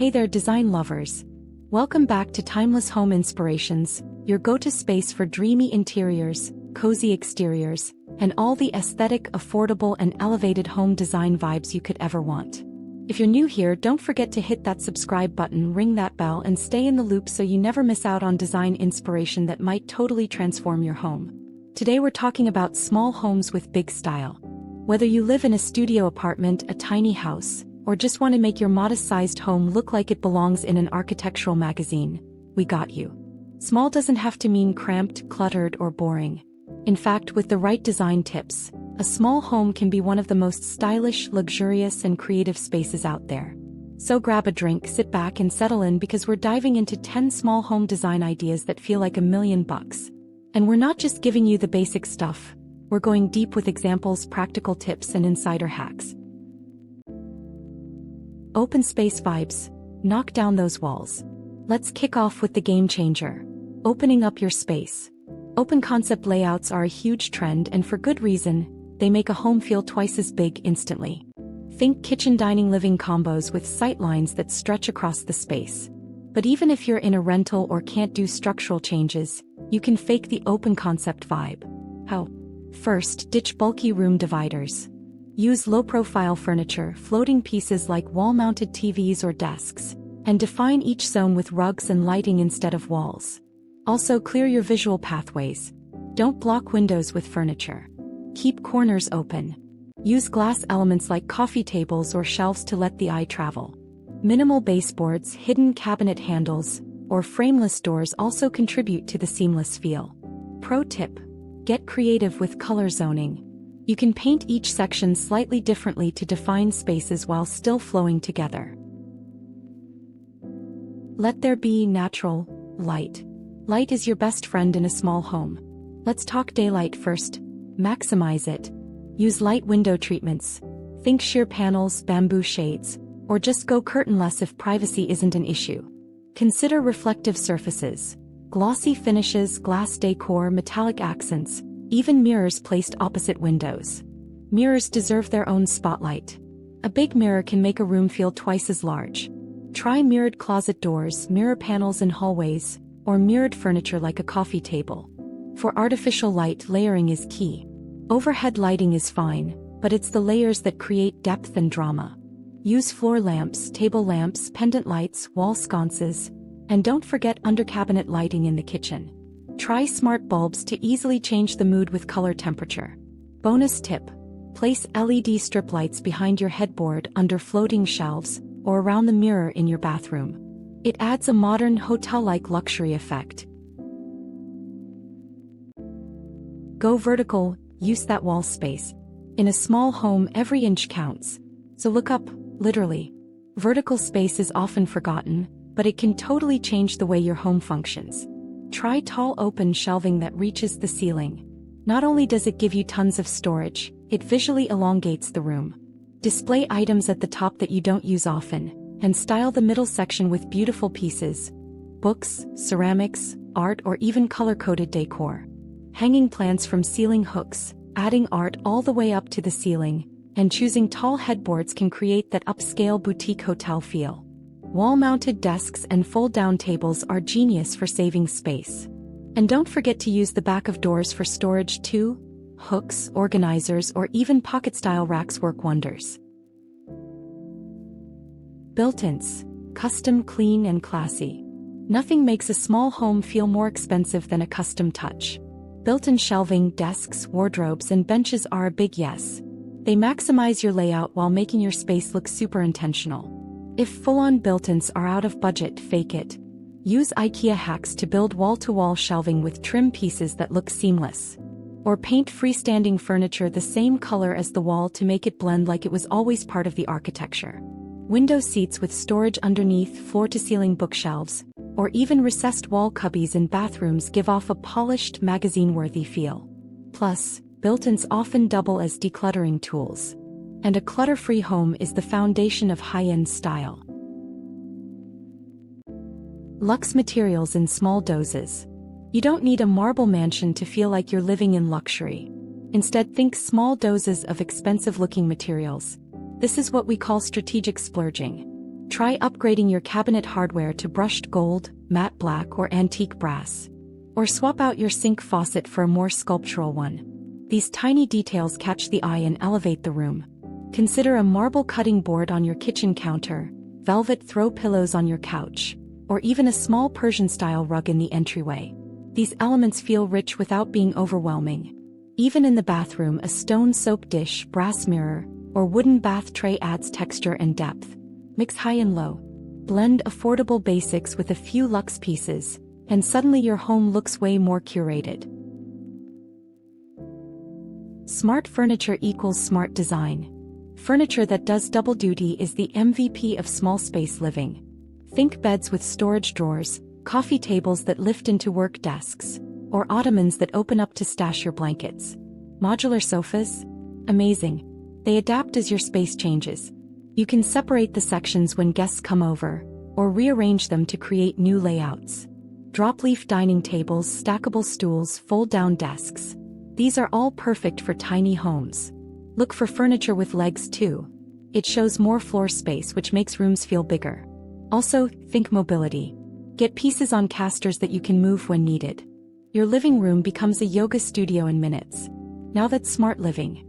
Hey there, design lovers. Welcome back to Timeless Home Inspirations, your go-to space for dreamy interiors, cozy exteriors, and all the aesthetic, affordable, and elevated home design vibes you could ever want. If you're new here, don't forget to hit that subscribe button, ring that bell, and stay in the loop so you never miss out on design inspiration that might totally transform your home. Today we're talking about small homes with big style. Whether you live in a studio apartment, a tiny house, or just want to make your modest-sized home look like it belongs in an architectural magazine, we got you. Small doesn't have to mean cramped, cluttered, or boring. In fact, with the right design tips, a small home can be one of the most stylish, luxurious, and creative spaces out there. So grab a drink, sit back, and settle in because we're diving into 10 small home design ideas that feel like $1 million. And we're not just giving you the basic stuff, we're going deep with examples, practical tips, and insider hacks. Open space vibes. Knock down those walls. Let's kick off with the game changer. Opening up your space. Open concept layouts are a huge trend, and for good reason. They make a home feel twice as big instantly. Think kitchen dining living combos with sight lines that stretch across the space. But even if you're in a rental or can't do structural changes, you can fake the open concept vibe. How? First, ditch bulky room dividers. Use low-profile furniture, floating pieces like wall-mounted TVs or desks, and define each zone with rugs and lighting instead of walls. Also, clear your visual pathways. Don't block windows with furniture. Keep corners open. Use glass elements like coffee tables or shelves to let the eye travel. Minimal baseboards, hidden cabinet handles, or frameless doors also contribute to the seamless feel. Pro tip: get creative with color zoning. You can paint each section slightly differently to define spaces while still flowing together. Let there be natural light. Light is your best friend in a small home. Let's talk daylight first. Maximize it. Use light window treatments. Think sheer panels, bamboo shades, or just go curtainless if privacy isn't an issue. Consider reflective surfaces. Glossy finishes, glass decor, metallic accents, even mirrors placed opposite windows. Mirrors deserve their own spotlight. A big mirror can make a room feel twice as large. Try mirrored closet doors, mirror panels in hallways, or mirrored furniture like a coffee table. For artificial light, layering is key. Overhead lighting is fine, but it's the layers that create depth and drama. Use floor lamps, table lamps, pendant lights, wall sconces, and don't forget under-cabinet lighting in the kitchen. Try smart bulbs to easily change the mood with color temperature. Bonus tip: place LED strip lights behind your headboard, under floating shelves, or around the mirror in your bathroom. It adds a modern, hotel-like luxury effect. Go vertical, use that wall space. In a small home, every inch counts. So look up, literally. Vertical space is often forgotten, but it can totally change the way your home functions. Try tall open shelving that reaches the ceiling. Not only does it give you tons of storage, it visually elongates the room. Display items at the top that you don't use often, and style the middle section with beautiful pieces. Books, ceramics, art, or even color-coded decor. Hanging plants from ceiling hooks, adding art all the way up to the ceiling, and choosing tall headboards can create that upscale boutique hotel feel. Wall-mounted desks and fold-down tables are genius for saving space. And don't forget to use the back of doors for storage too. Hooks, organizers, or even pocket-style racks work wonders. Built-ins. Custom, clean, and classy. Nothing makes a small home feel more expensive than a custom touch. Built-in shelving, desks, wardrobes, and benches are a big yes. They maximize your layout while making your space look super intentional. If full-on built-ins are out of budget, fake it. Use IKEA hacks to build wall-to-wall shelving with trim pieces that look seamless. Or paint freestanding furniture the same color as the wall to make it blend like it was always part of the architecture. Window seats with storage underneath, floor-to-ceiling bookshelves, or even recessed wall cubbies in bathrooms give off a polished, magazine-worthy feel. Plus, built-ins often double as decluttering tools. And a clutter-free home is the foundation of high-end style. Luxe materials in small doses. You don't need a marble mansion to feel like you're living in luxury. Instead, think small doses of expensive-looking materials. This is what we call strategic splurging. Try upgrading your cabinet hardware to brushed gold, matte black or antique brass. Or swap out your sink faucet for a more sculptural one. These tiny details catch the eye and elevate the room. Consider a marble cutting board on your kitchen counter, velvet throw pillows on your couch, or even a small Persian-style rug in the entryway. These elements feel rich without being overwhelming. Even in the bathroom, a stone soap dish, brass mirror, or wooden bath tray adds texture and depth. Mix high and low. Blend affordable basics with a few luxe pieces, and suddenly your home looks way more curated. Smart furniture equals smart design. Furniture that does double duty is the MVP of small space living. Think beds with storage drawers, coffee tables that lift into work desks, or ottomans that open up to stash your blankets. Modular sofas? Amazing. They adapt as your space changes. You can separate the sections when guests come over, or rearrange them to create new layouts. Drop-leaf dining tables, stackable stools, fold-down desks. These are all perfect for tiny homes. Look for furniture with legs too. It shows more floor space, which makes rooms feel bigger. Also, think mobility. Get pieces on casters that you can move when needed. Your living room becomes a yoga studio in minutes. Now that's smart living.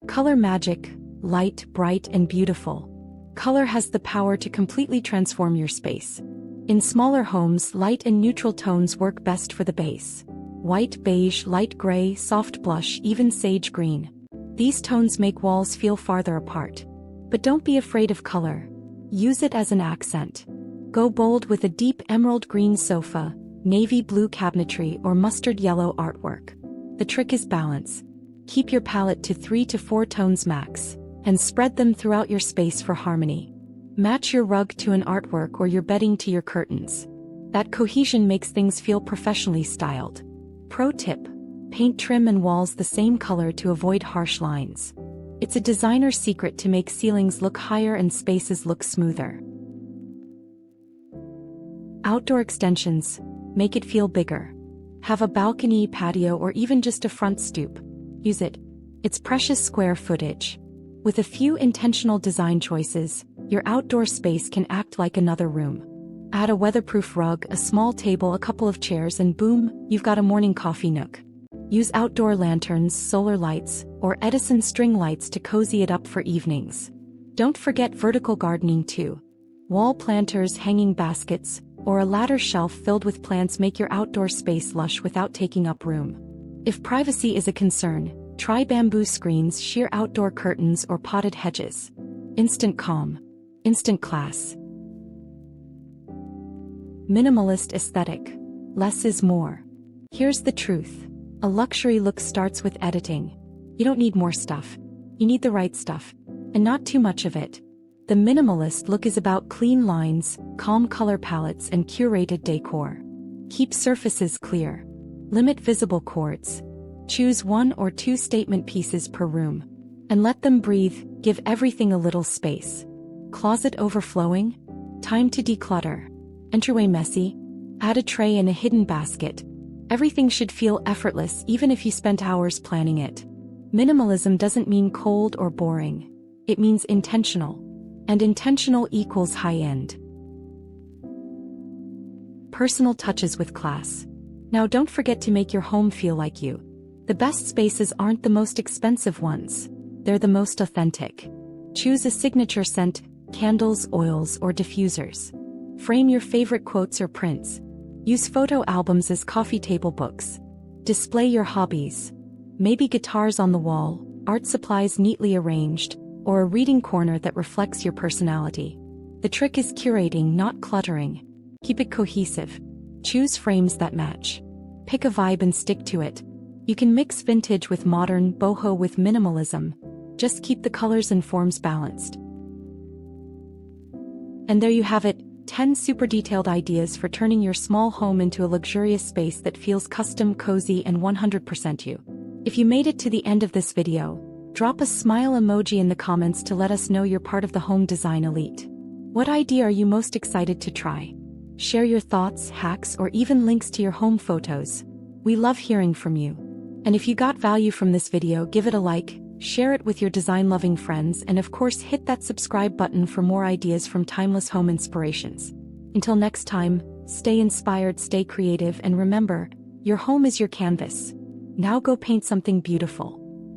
Color magic, light, bright, and beautiful. Color has the power to completely transform your space. In smaller homes, light and neutral tones work best for the base. White, beige, light gray, soft blush, even sage green. These tones make walls feel farther apart. But don't be afraid of color. Use it as an accent. Go bold with a deep emerald green sofa, navy blue cabinetry, or mustard yellow artwork. The trick is balance. Keep your palette to 3 to 4 tones max, and spread them throughout your space for harmony. Match your rug to an artwork or your bedding to your curtains. That cohesion makes things feel professionally styled. Pro tip: paint trim and walls the same color to avoid harsh lines. It's a designer secret to make ceilings look higher and spaces look smoother. Outdoor extensions. Make it feel bigger. Have a balcony, patio, or even just a front stoop. Use it. It's precious square footage. With a few intentional design choices, your outdoor space can act like another room. Add a weatherproof rug, a small table, a couple of chairs, and boom, you've got a morning coffee nook. Use outdoor lanterns, solar lights, or Edison string lights to cozy it up for evenings. Don't forget vertical gardening too. Wall planters, hanging baskets, or a ladder shelf filled with plants make your outdoor space lush without taking up room. If privacy is a concern, try bamboo screens, sheer outdoor curtains, or potted hedges. Instant calm. Instant class. Minimalist aesthetic. Less is more. Here's the truth. A luxury look starts with editing. You don't need more stuff. You need the right stuff. And not too much of it. The minimalist look is about clean lines, calm color palettes, and curated decor. Keep surfaces clear. Limit visible cords. Choose 1 or 2 statement pieces per room. And let them breathe, give everything a little space. Closet overflowing? Time to declutter. Entryway messy? Add a tray and a hidden basket. Everything should feel effortless even if you spent hours planning it. Minimalism doesn't mean cold or boring. It means intentional. And intentional equals high-end. Personal touches with class. Now don't forget to make your home feel like you. The best spaces aren't the most expensive ones. They're the most authentic. Choose a signature scent, candles, oils, or diffusers. Frame your favorite quotes or prints. Use photo albums as coffee table books. Display your hobbies. Maybe guitars on the wall, art supplies neatly arranged, or a reading corner that reflects your personality. The trick is curating, not cluttering. Keep it cohesive. Choose frames that match. Pick a vibe and stick to it. You can mix vintage with modern, boho with minimalism. Just keep the colors and forms balanced. And there you have it, 10 super detailed ideas for turning your small home into a luxurious space that feels custom, cozy, and 100% you. If you made it to the end of this video, drop a smile emoji in the comments to let us know you're part of the home design elite. What idea are you most excited to try? Share your thoughts, hacks, or even links to your home photos. We love hearing from you. And if you got value from this video, give it a like, share it with your design-loving friends, and of course hit that subscribe button for more ideas from timeless home inspirations. Until next time, stay inspired, stay creative, and remember, your home is your canvas. Now go paint something beautiful.